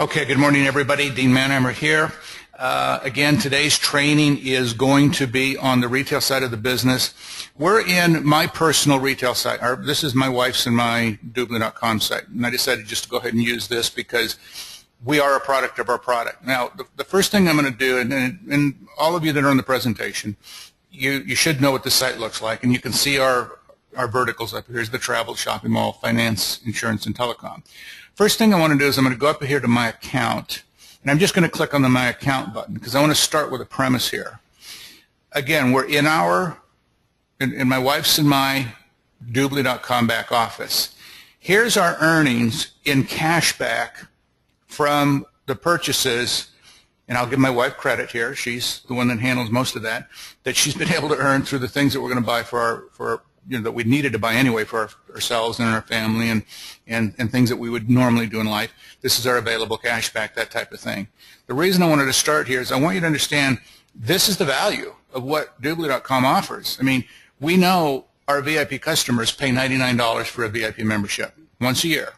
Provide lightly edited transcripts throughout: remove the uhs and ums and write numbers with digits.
Okay, good morning, everybody. Dean Manheimer here. Again, today's training is going to be on the retail side of the business. We're in my personal retail site. This is my wife's and my Dubli.com site, and I decided just to go ahead and use this because we are a product of our product. Now, the first thing I'm going to do, and all of you that are on the presentation, you should know what the site looks like, and you can see our verticals up here. Here's the travel, shopping mall, finance, insurance, and telecom. First thing I want to do is I'm going to go up here to my account, and I'm just going to click on the My Account button because I want to start with a premise here. Again, we're in my wife's and my Dubli.com back office. Here's our earnings in cash back from the purchases, and I'll give my wife credit here. She's the one that handles most of that she's been able to earn through the things that we're going to buy for our that we needed to buy anyway for ourselves and our family and things that we would normally do in life. This is our available cash back, that type of thing. The reason I wanted to start here is I want you to understand this is the value of what Dubli.com offers. I mean, we know our VIP customers pay $99 for a VIP membership once a year.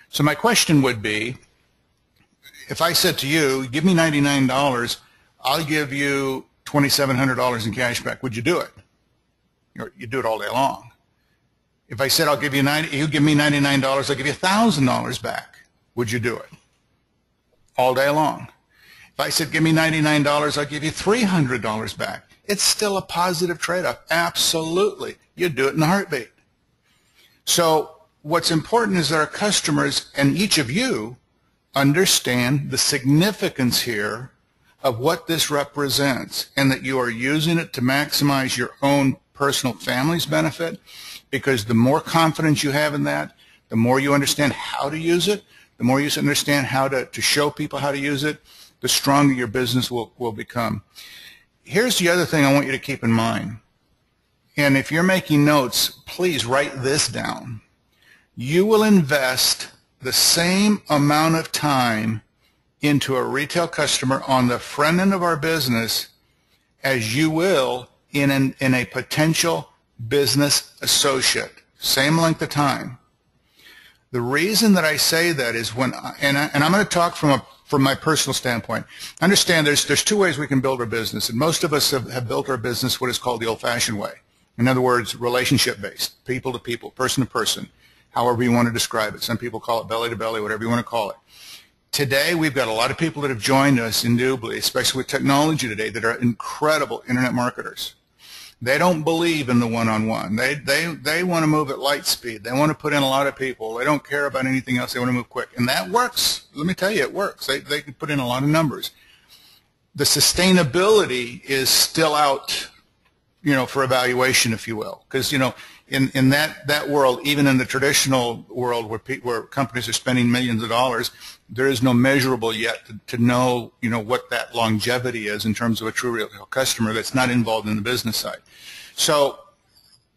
So my question would be, if I said to you, give me $99, I'll give you $2,700 in cash back, would you do it? You do it all day long. If I said, you give me $99, I'll give you $1,000 back, would you do it? All day long. If I said, give me $99, I'll give you $300 back, it's still a positive trade-off. Absolutely. You'd do it in a heartbeat. So what's important is that our customers and each of you understand the significance here of what this represents and that you are using it to maximize your own personal family's benefit, because the more confidence you have in that, the more you understand how to use it, the more you understand how to show people how to use it, the stronger your business will become. Here's the other thing I want you to keep in mind, and if you're making notes, please write this down. You will invest the same amount of time into a retail customer on the front end of our business as you will in a potential business associate. Same length of time. The reason that I say that is and I'm going to talk from my personal standpoint. Understand there's two ways we can build our business, and most of us have built our business what is called the old-fashioned way. In other words, relationship-based, people to people, person to person, however you want to describe it. Some people call it belly to belly, whatever you want to call it. Today, we've got a lot of people that have joined us in Dubli, especially with technology today, that are incredible internet marketers. They don't believe in the one-on-one. They want to move at light speed. They want to put in a lot of people. They don't care about anything else. They want to move quick. And that works. Let me tell you, it works. They can put in a lot of numbers. The sustainability is still out, for evaluation, if you will. Because, in that world, even in the traditional world where companies are spending millions of dollars, there is no measurable yet to know, what that longevity is in terms of a true retail customer that's not involved in the business side. So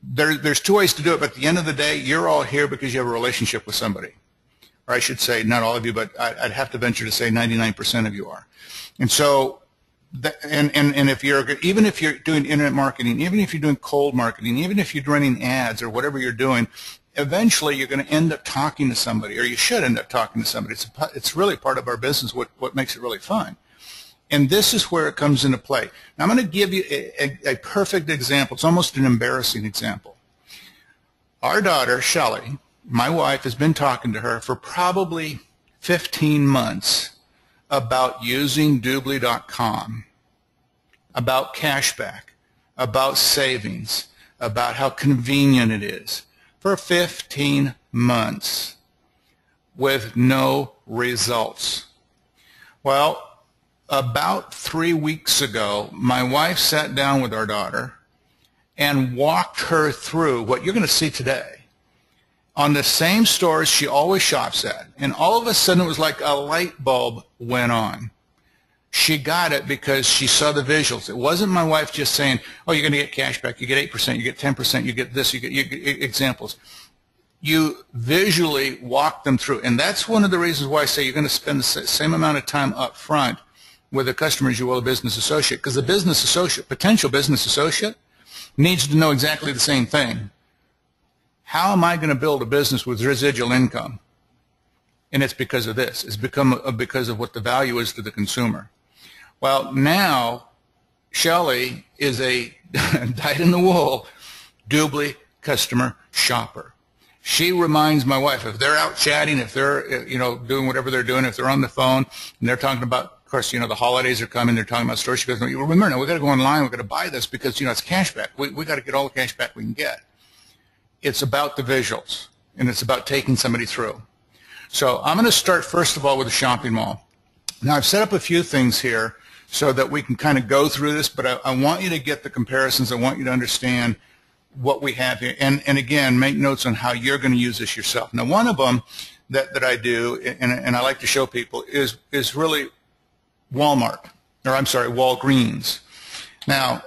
there's two ways to do it, but at the end of the day, you're all here because you have a relationship with somebody. Or I should say, not all of you, but I'd have to venture to say 99% of you are. And so, even if you're doing internet marketing, even if you're doing cold marketing, even if you're running ads or whatever you're doing, eventually you're going to end up talking to somebody, or you should end up talking to somebody. It's really part of our business, what makes it really fun. And this is where it comes into play. Now I'm going to give you a perfect example. It's almost an embarrassing example. Our daughter, Shelley, my wife, has been talking to her for probably 15 months about using Dubli.com, about cashback, about savings, about how convenient it is, for 15 months with no results. Well, about 3 weeks ago, my wife sat down with our daughter and walked her through what you're going to see today on the same stores she always shops at. And all of a sudden, it was like a light bulb went on. She got it because she saw the visuals. It wasn't my wife just saying, oh, you're going to get cash back, you get 8%, you get 10%, you get this, you get examples. You visually walk them through. And that's one of the reasons why I say you're going to spend the same amount of time up front with a customer as you will a business associate. Because the business associate, potential business associate, needs to know exactly the same thing. How am I going to build a business with residual income? And it's because of this. It's because of what the value is to the consumer. Well, now Shelley is a dyed-in-the-wool Dubli customer shopper. She reminds my wife, if they're out chatting, if they're doing whatever they're doing, if they're on the phone and they're talking about, of course, the holidays are coming, they're talking about stores. She goes, no, remember, now we got to go online, we got to buy this because it's cash back. We got to get all the cash back we can get. It's about the visuals, and it's about taking somebody through. So I'm going to start first of all with the shopping mall. Now I've set up a few things here so that we can kind of go through this, but I want you to get the comparisons. I want you to understand what we have here. And again, make notes on how you're going to use this yourself. Now, one of them that I do, and I like to show people, is really Walgreens. Now,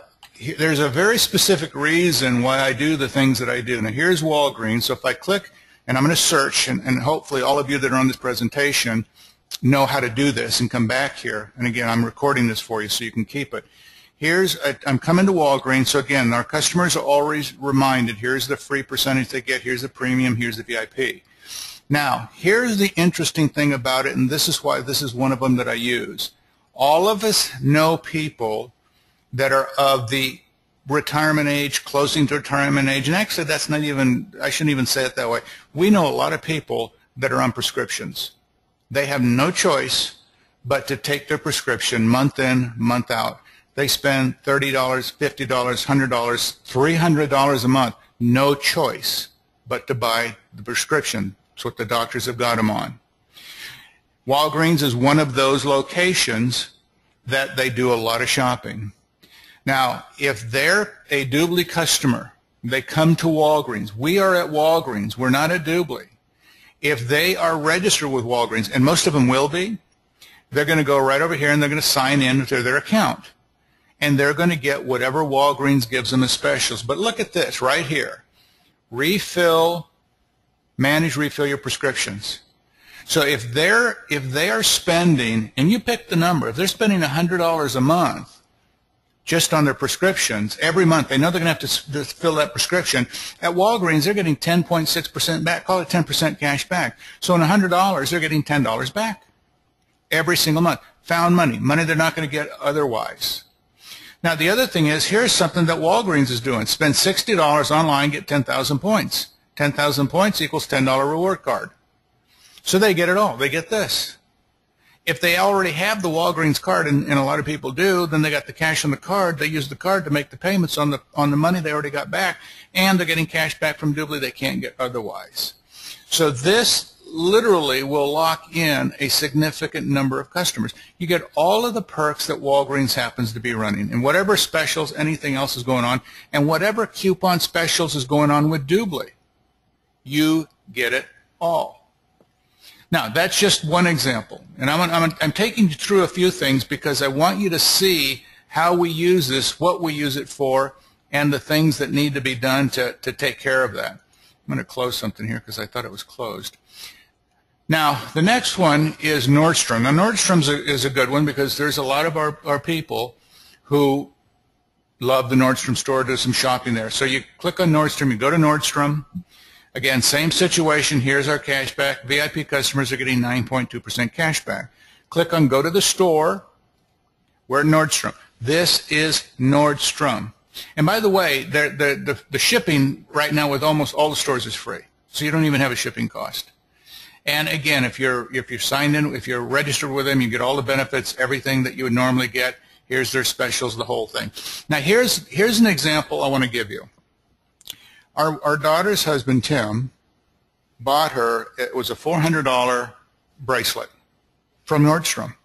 there's a very specific reason why I do the things that I do. Now, here's Walgreens. So if I click, and I'm going to search, and hopefully all of you that are on this presentation know how to do this and come back here. And again, I'm recording this for you so you can keep it. I'm coming to Walgreens. So again, our customers are always reminded, here's the free percentage they get, here's the premium, here's the VIP. Now, here's the interesting thing about it, and this is why this is one of them that I use. All of us know people that are of the retirement age, closing to retirement age, and actually that's not even, I shouldn't even say it that way. We know a lot of people that are on prescriptions. They have no choice but to take their prescription month in, month out. They spend $30, $50, $100, $300 a month, no choice but to buy the prescription. That's what the doctors have got them on. Walgreens is one of those locations that they do a lot of shopping. Now, if they're a Dubli customer, they come to Walgreens. We are at Walgreens. We're not at Dubli. If they are registered with Walgreens, and most of them will be, they're going to go right over here and they're going to sign in to their account. And they're going to get whatever Walgreens gives them as specials. But look at this right here. Manage, refill your prescriptions. So if they are spending, and you pick the number, if they're spending $100 a month just on their prescriptions, every month they know they're going to have to fill that prescription. At Walgreens, they're getting 10.6% back, call it 10% cash back. So on $100, they're getting $10 back every single month. Found money, money they're not going to get otherwise. Now, the other thing is, here's something that Walgreens is doing. Spend $60 online, get 10,000 points. 10,000 points equals $10 reward card. So they get it all. They get this. If they already have the Walgreens card, and a lot of people do, then they got the cash on the card. They use the card to make the payments on the money they already got back, and they're getting cash back from Dubli they can't get otherwise. So this literally will lock in a significant number of customers. You get all of the perks that Walgreens happens to be running, and whatever specials, anything else is going on, and whatever coupon specials is going on with Dubli. You get it all. Now, that's just one example, and I'm taking you through a few things because I want you to see how we use this, what we use it for, and the things that need to be done to take care of that. I'm going to close something here because I thought it was closed. Now, the next one is Nordstrom. Now, Nordstrom's is a good one because there's a lot of our people who love the Nordstrom store, do some shopping there. So you click on Nordstrom, you go to Nordstrom. Again, same situation. Here's our cash back. VIP customers are getting 9.2% cash back. Click on Go to the Store. We're at Nordstrom. This is Nordstrom. And by the way, the shipping right now with almost all the stores is free. So you don't even have a shipping cost. And again, if you're signed in, if you're registered with them, you get all the benefits, everything that you would normally get. Here's their specials, the whole thing. Now here's an example I want to give you. Our daughter's husband, Tim, bought her, it was a $400 bracelet from Nordstrom.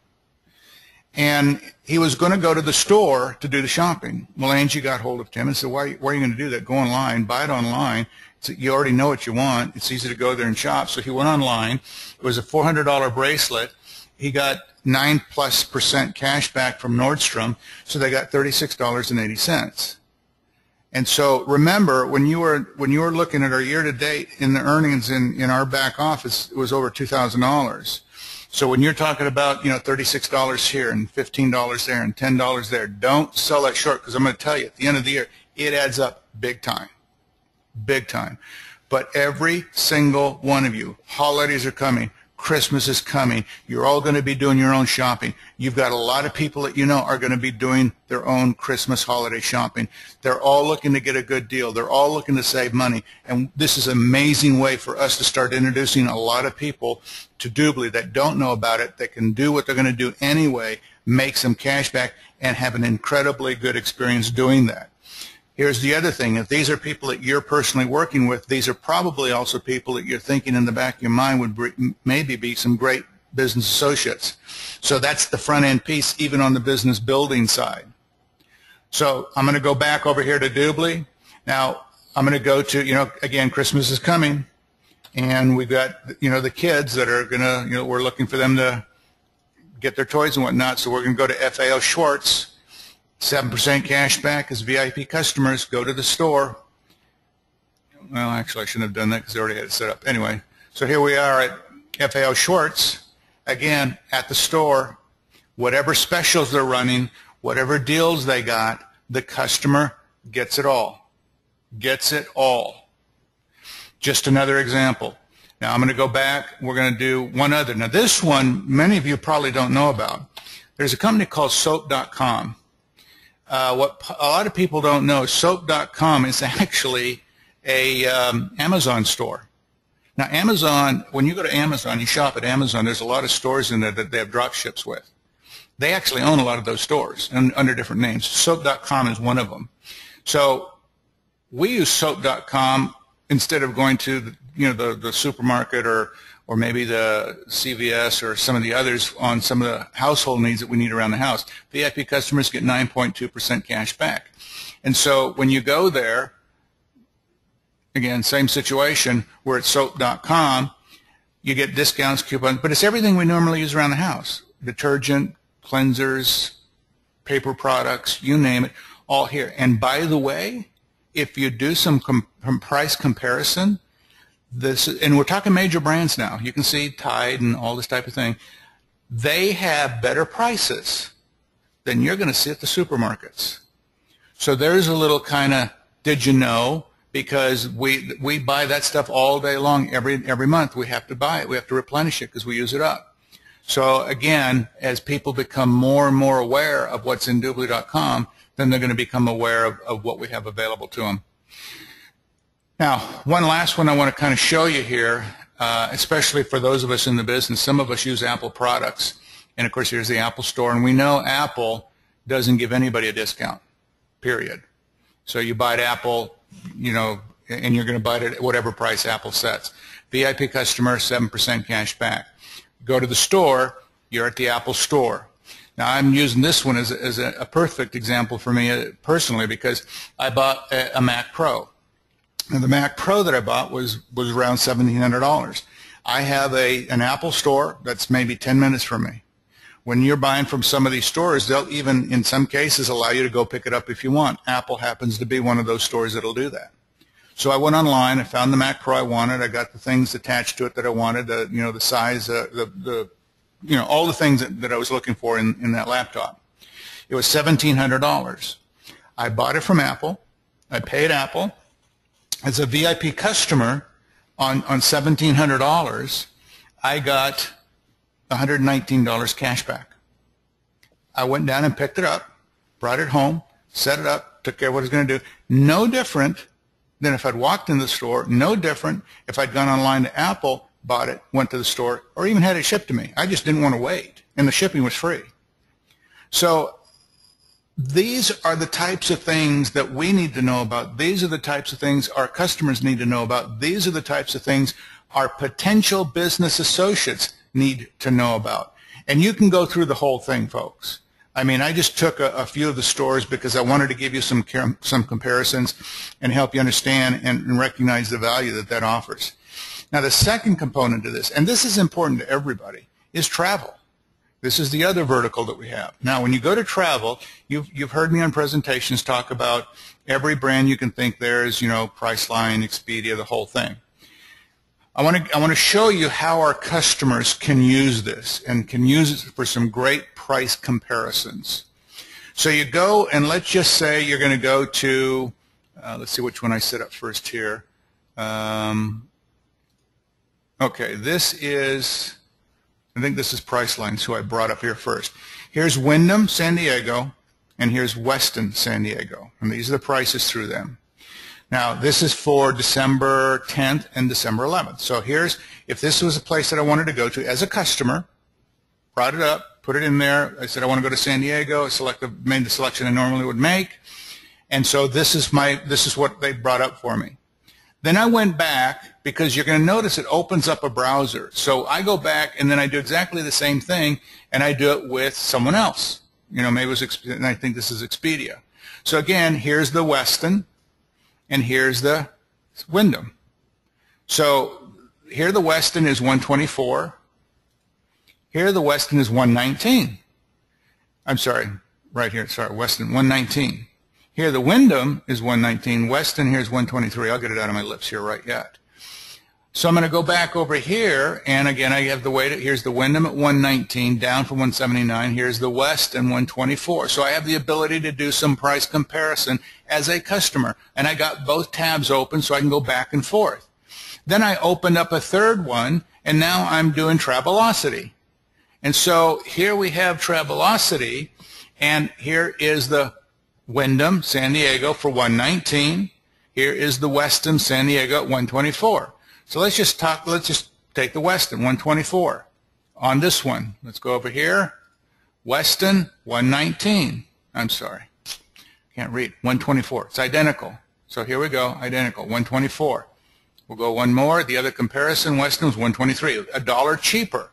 And he was going to go to the store to do the shopping. Well, Angie got hold of Tim and said, why are you going to do that? Go online, buy it online. You already know what you want. It's easy to go there and shop. So he went online. It was a $400 bracelet. He got 9+% cash back from Nordstrom, so they got $36.80. And so remember, when you were looking at our year-to-date in the earnings in our back office, it was over $2,000. So when you're talking about, $36 here and $15 there and $10 there, don't sell that short, because I'm going to tell you, at the end of the year, it adds up big time. Big time. But every single one of you, holidays are coming, Christmas is coming. You're all going to be doing your own shopping. You've got a lot of people that you know are going to be doing their own Christmas holiday shopping. They're all looking to get a good deal. They're all looking to save money. And this is an amazing way for us to start introducing a lot of people to Dubli that don't know about it, that can do what they're going to do anyway, make some cash back, and have an incredibly good experience doing that. Here's the other thing. If these are people that you're personally working with, these are probably also people that you're thinking in the back of your mind would maybe be some great business associates. So that's the front end piece, even on the business building side. So I'm going to go back over here to Dubli. Now I'm going to go to, again, Christmas is coming, and we've got, the kids that are going to, we're looking for them to get their toys and whatnot. So we're going to go to FAO Schwartz. 7% cash back as VIP customers. Go to the store. Well, actually, I shouldn't have done that because I already had it set up. Anyway, so here we are at FAO Schwartz. Again, at the store, whatever specials they're running, whatever deals they got, the customer gets it all. Gets it all. Just another example. Now, I'm going to go back. We're going to do one other. Now, this one, many of you probably don't know about. There's a company called Soap.com. What a lot of people don't know, Soap.com is actually a Amazon store. Now, Amazon, when you go to Amazon, you shop at Amazon, there's a lot of stores in there that they have drop ships with. They actually own a lot of those stores under different names. Soap.com is one of them. So we use Soap.com instead of going to the supermarket or maybe the CVS or some of the others on some of the household needs that we need around the house. VIP customers get 9.2% cash back. And so when you go there, again, same situation, we're at soap.com, you get discounts, coupons, but it's everything we normally use around the house. Detergent, cleansers, paper products, you name it, all here. And by the way, if you do some price comparison, and we're talking major brands now. You can see Tide and all this type of thing. They have better prices than you're going to see at the supermarkets. So there's a little kind of, did you know? Because we buy that stuff all day long. Every month we have to buy it. We have to replenish it because we use it up. So again, as people become more and more aware of what's in Dubli.com, then they're going to become aware of what we have available to them. Now, one last one I want to kind of show you here, especially for those of us in the business. Some of us use Apple products, and of course here's the Apple Store, and we know Apple doesn't give anybody a discount, period. So you buy at Apple, and you're going to buy it at whatever price Apple sets. VIP customer, 7% cash back. Go to the store, you're at the Apple Store. Now, I'm using this one as a perfect example for me personally because I bought a Mac Pro. And the Mac Pro that I bought was around $1,700. I have an Apple store that's maybe 10 minutes from me. When you're buying from some of these stores, they'll even, in some cases, allow you to go pick it up if you want. Apple happens to be one of those stores that'll do that. So I went online, I found the Mac Pro I wanted, I got the things attached to it that I wanted, the size, all the things that I was looking for in that laptop. It was $1,700. I bought it from Apple. I paid Apple. As a VIP customer on $1,700, I got $119 cash back. I went down and picked it up, brought it home, set it up, took care of what I was going to do. No different than if I'd walked in the store, no different if I'd gone online to Apple, bought it, went to the store, or even had it shipped to me. I just didn't want to wait, and the shipping was free. So these are the types of things that we need to know about. These are the types of things our customers need to know about. These are the types of things our potential business associates need to know about. And you can go through the whole thing, folks. I mean, I just took a few of the stores because I wanted to give you some comparisons and help you understand and recognize the value that offers. Now, the second component to this, and this is important to everybody, is travel. This is the other vertical that we have. Now, when you go to travel, you've heard me on presentations talk about every brand you can think there is, Priceline, Expedia, the whole thing. I want to show you how our customers can use this and can use it for some great price comparisons. So you go, and let's just say you're going to go to, let's see which one I set up first here. Okay, this is I think this is Priceline, who I brought up here first. Here's Wyndham San Diego, and here's Westin San Diego, and these are the prices through them. Now, this is for December 10th and December 11th. So here's, if this was a place that I wanted to go to as a customer, brought it up, put it in there. I said I want to go to San Diego. I made the selection I normally would make, and so this is what they brought up for me. Then I went back, because you're going to notice it opens up a browser. So I go back and then I do exactly the same thing, and I do it with someone else. You know, maybe it was, and I think this is Expedia. So again, here's the Westin, and here's the Wyndham. So here the Westin is 124. Here the Westin is 119. I'm sorry, right here, sorry, Westin, 119. Here the Wyndham is 119. Westin here is 123. I'll get it out of my lips here right yet. So I'm going to go back over here, and again, I have the weight. Here's the Wyndham at 119, down from 179. Here's the Westin, 124. So I have the ability to do some price comparison as a customer, and I got both tabs open so I can go back and forth. Then I opened up a third one, and now I'm doing Travelocity. And so here we have Travelocity, and here is the Wyndham San Diego for 119. Here is the Westin San Diego at 124. So let's just take the Westin, 124. On this one, let's go over here. Westin, 119. I'm sorry. Can't read. 124. It's identical. So here we go. Identical. 124. We'll go one more. The other comparison, Westin was 123. $1 cheaper.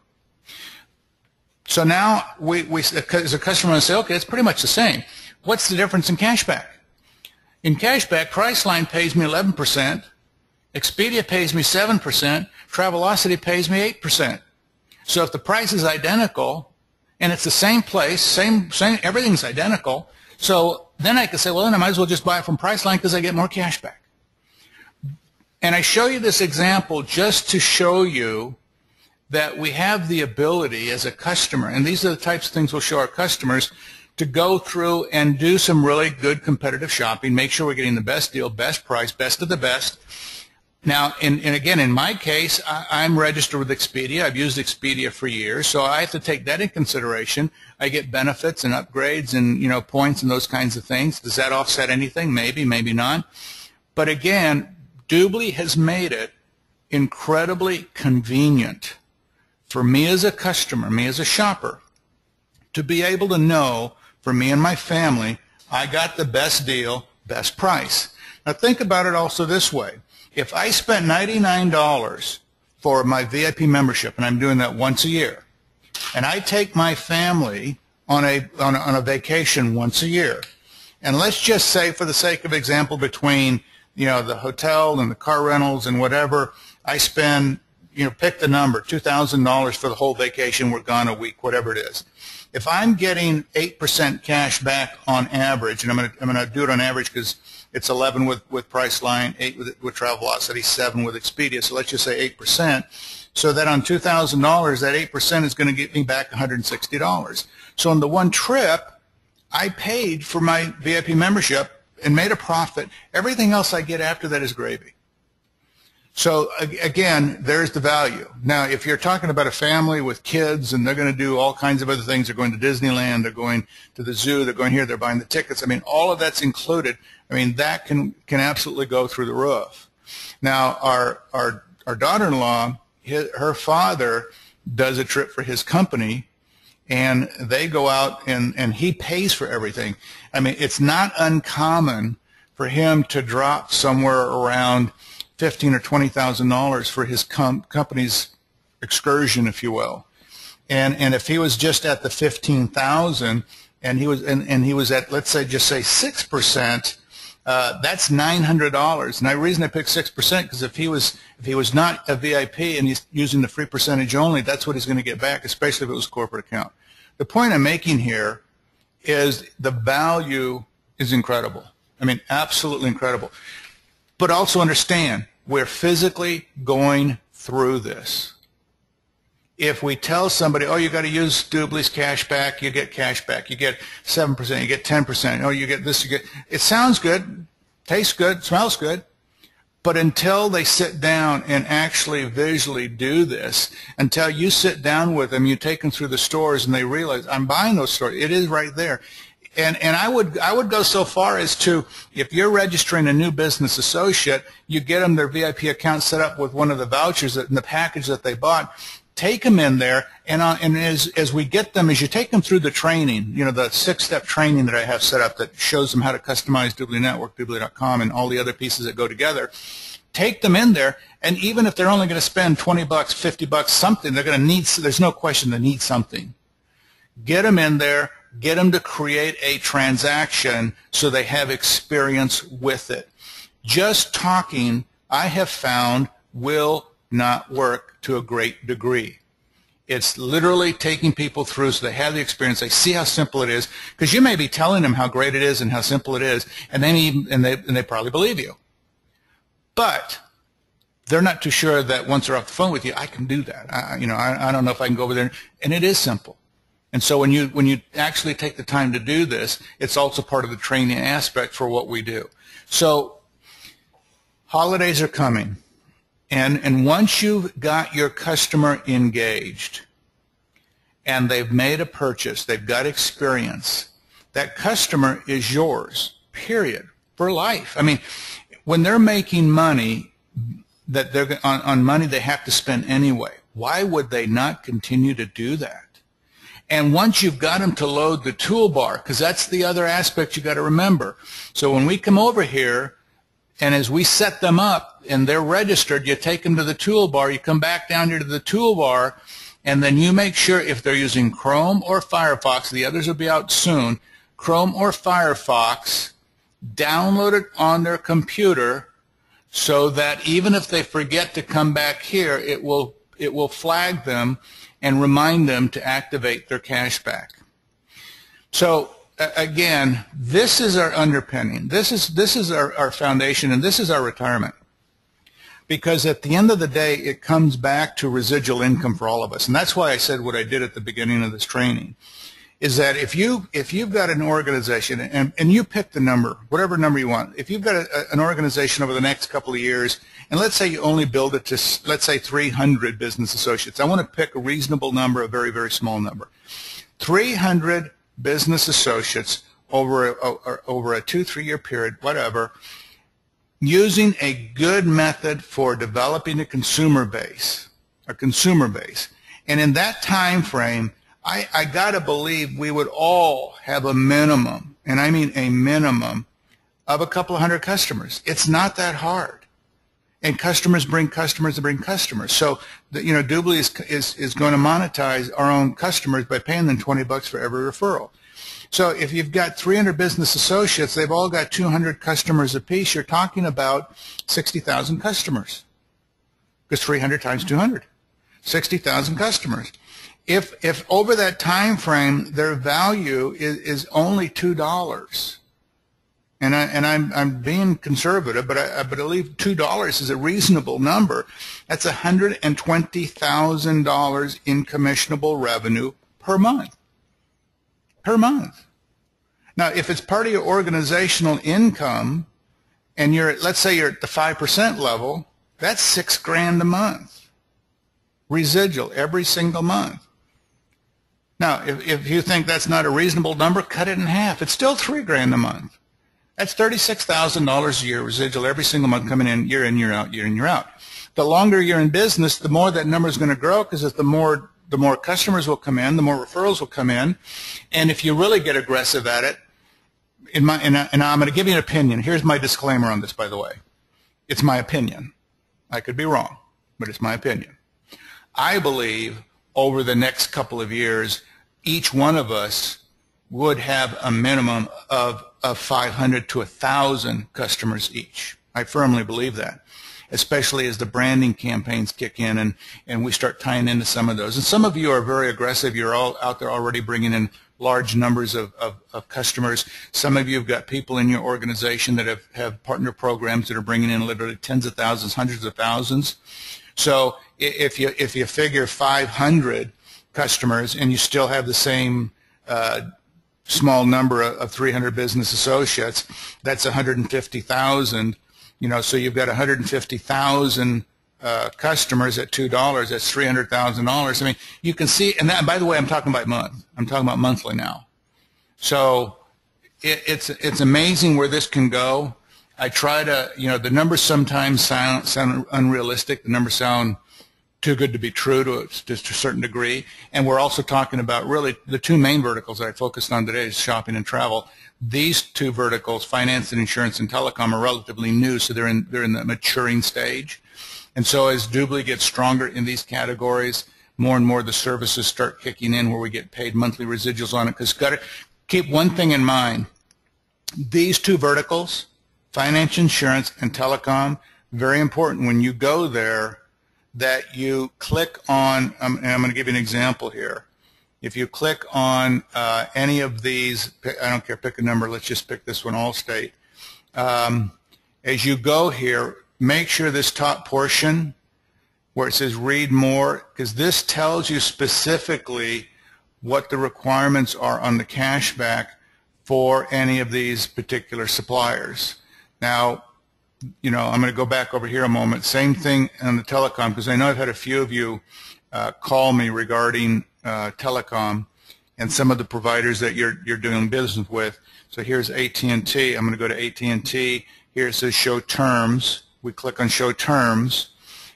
So now as a customer, I say, okay, it's pretty much the same. What's the difference in cashback? In cashback, Priceline pays me 11%. Expedia pays me 7%, Travelocity pays me 8%. So if the price is identical, and it's the same place, same, everything's identical, so then I could say, well, then I might as well just buy it from Priceline because I get more cash back. And I show you this example just to show you that we have the ability as a customer, and these are the types of things we'll show our customers, to go through and do some really good competitive shopping, make sure we're getting the best deal, best price, best of the best. Now, and again, in my case, I'm registered with Expedia. I've used Expedia for years, so I have to take that in consideration. I get benefits and upgrades and, you know, points and those kinds of things. Does that offset anything? Maybe, maybe not. But again, Dubli has made it incredibly convenient for me as a customer, me as a shopper, to be able to know, for me and my family, I got the best deal, best price. Now, think about it also this way. If I spent $99 for my VIP membership, and I'm doing that once a year, and I take my family on a vacation once a year, and let's just say, for the sake of example, between, you know, the hotel and the car rentals and whatever, I spend, you know, pick the number, $2,000 for the whole vacation, we're gone a week, whatever it is. If I'm getting 8% cash back on average, and I'm going to do it on average because it's 11 with Priceline, 8 with Travelocity, 7 with Expedia, so let's just say 8%. So that on $2,000, that 8% is going to get me back $160. So on the one trip, I paid for my VIP membership and made a profit. Everything else I get after that is gravy. So again, there's the value. Now, if you're talking about a family with kids and they're going to do all kinds of other things, they're going to Disneyland, they're going to the zoo, they're going here, they're buying the tickets. I mean, all of that's included. I mean, that can absolutely go through the roof. Now, our daughter-in-law, her father does a trip for his company, and they go out and he pays for everything. I mean, it's not uncommon for him to drop somewhere around $15,000 or $20,000 for his company's excursion, if you will. And if he was just at the $15,000 and he was at, let's say, just say 6%, that's $900. And the reason I picked 6% because if he was not a VIP and he's using the free percentage only, that's what he's going to get back, especially if it was a corporate account. The point I'm making here is the value is incredible. I mean, absolutely incredible. But also understand, we're physically going through this. If we tell somebody, oh, you got to use Dubli's cash back, you get cash back, you get 7%, you get 10%, oh, you get this, you get, it sounds good, tastes good, smells good, But until they sit down and actually visually do this, until you sit down with them, you take them through the stores and they realize, I'm buying those stores. It is right there. And I would go so far as to, if you're registering a new business associate, you get them their VIP account set up with one of the vouchers in the package that they bought. Take them in there, and as we get them, as you take them through the training, you know, the 6-step training that I have set up that shows them how to customize Dubli Network, Dubli.com, and all the other pieces that go together. Take them in there, and even if they're only going to spend $20, $50, something, they're going to need. There's no question they need something. Get them in there. Get them to create a transaction so they have experience with it. Just talking, I have found, will not work to a great degree. It's literally taking people through so they have the experience, they see how simple it is, because you may be telling them how great it is and how simple it is, and they probably believe you. But they're not too sure that once they're off the phone with you, I can do that. I don't know if I can go over there, and it is simple. And so when you actually take the time to do this, it's also part of the training aspect for what we do. So holidays are coming. And once you've got your customer engaged and they've made a purchase, they've got experience, that customer is yours, period, for life. I mean, when they're making money that they're on money they have to spend anyway, why would they not continue to do that? And once you've got them to load the toolbar, because that's the other aspect you got to remember. So when we come over here, and as we set them up and they're registered, you take them to the toolbar, you come back down here to the toolbar, and then you make sure if they're using Chrome or Firefox, the others will be out soon, Chrome or Firefox, download it on their computer so that even if they forget to come back here, it will flag them and remind them to activate their cashback. So again, this is our underpinning. This is our foundation, and this is our retirement. Because at the end of the day, it comes back to residual income for all of us. And that's why I said what I did at the beginning of this training, is that if you've got an organization, and you pick the number, whatever number you want, if you've got an organization over the next couple of years, and let's say you only build it to, let's say, 300 business associates. I want to pick a reasonable number, a very, very small number. 300 business associates over a 2-3 year period, whatever, using a good method for developing a consumer base. And in that time frame, I got to believe we would all have a minimum, and I mean a minimum, of a couple of hundred customers. It's not that hard. And customers bring customers to bring customers. So, Dubli is going to monetize our own customers by paying them $20 for every referral. So if you've got 300 business associates, they've all got 200 customers apiece. You're talking about 60,000 customers. Because 300 times 200, 60,000 customers. If over that time frame their value is only $2. And I'm being conservative, but I believe $2 is a reasonable number. That's $120,000 in commissionable revenue per month. Per month. Now, if it's part of your organizational income, and let's say you're at the 5% level, that's $6,000 a month. Residual every single month. Now, if you think that's not a reasonable number, cut it in half. It's still $3,000 a month. That's $36,000 a year residual every single month coming in, year in, year out, year in, year out. The longer you're in business, the more that number is going to grow, because the more customers will come in, the more referrals will come in, and if you really get aggressive at it, and I'm going to give you an opinion. Here's my disclaimer on this, by the way. It's my opinion. I could be wrong, but it's my opinion. I believe over the next couple of years, each one of us would have a minimum of 500 to 1,000 customers each. I firmly believe that, especially as the branding campaigns kick in and we start tying into some of those. And some of you are very aggressive. You're all out there already bringing in large numbers of customers. Some of you have got people in your organization that have partner programs that are bringing in literally tens of thousands, hundreds of thousands. So if you figure 500 customers and you still have the same small number of 300 business associates, that's 150,000 So you've got 150,000 customers at $2. That's $300,000. I mean, you can see, and that, by the way, I'm talking about month. I'm talking about monthly now. So it's amazing where this can go. I try to, the numbers sometimes sound unrealistic. The numbers sound too good to be true to a certain degree. And we're also talking about really the two main verticals that I focused on today is shopping and travel. These two verticals, finance and insurance and telecom, are relatively new, so they're in the maturing stage. And so as Dubli gets stronger in these categories, more and more the services start kicking in where we get paid monthly residuals on it. Because got to keep one thing in mind. These two verticals, finance, insurance, and telecom, very important when you go there that you click on, and I'm going to give you an example here. If you click on any of these, I don't care, pick a number, let's just pick this one, Allstate. As you go here, make sure this top portion where it says read more, because this tells you specifically what the requirements are on the cashback for any of these particular suppliers. Now, I'm going to go back over here a moment. Same thing on the telecom, because I know I've had a few of you call me regarding telecom and some of the providers that you're doing business with. So here's AT&T. I'm going to go to AT&T. Here it says show terms. We click on show terms,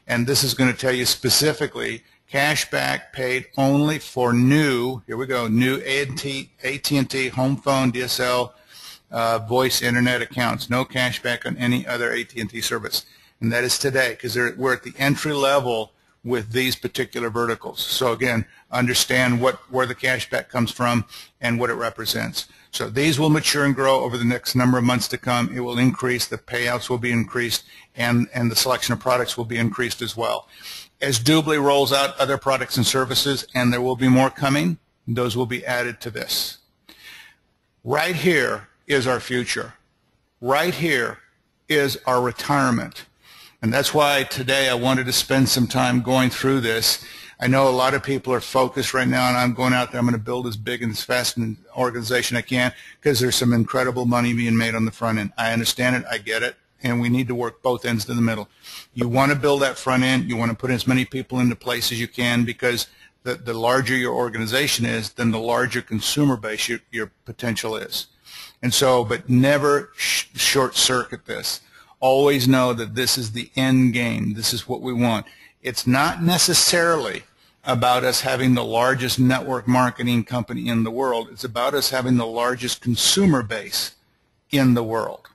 and this is going to tell you specifically cashback paid only for new, here we go, new AT&T home phone, DSL, voice, internet accounts. No cashback on any other AT&T service. And that is today, because we're at the entry level with these particular verticals. So again, understand where the cashback comes from and what it represents. So these will mature and grow over the next number of months to come. It will increase, the payouts will be increased, and the selection of products will be increased as well. As Dubli rolls out other products and services, and there will be more coming, those will be added to this. Right here is our future. Right here is our retirement. And that's why today I wanted to spend some time going through this. I know a lot of people are focused right now, and I'm going out there, I'm going to build as big and as fast an organization I can, because there's some incredible money being made on the front end. I understand it, I get it, and we need to work both ends to the middle. You want to build that front end, you want to put as many people into place as you can, because the larger your organization is, then the larger consumer base your potential is. And so, but never short circuit this. Always know that this is the end game. This is what we want. It's not necessarily about us having the largest network marketing company in the world. It's about us having the largest consumer base in the world.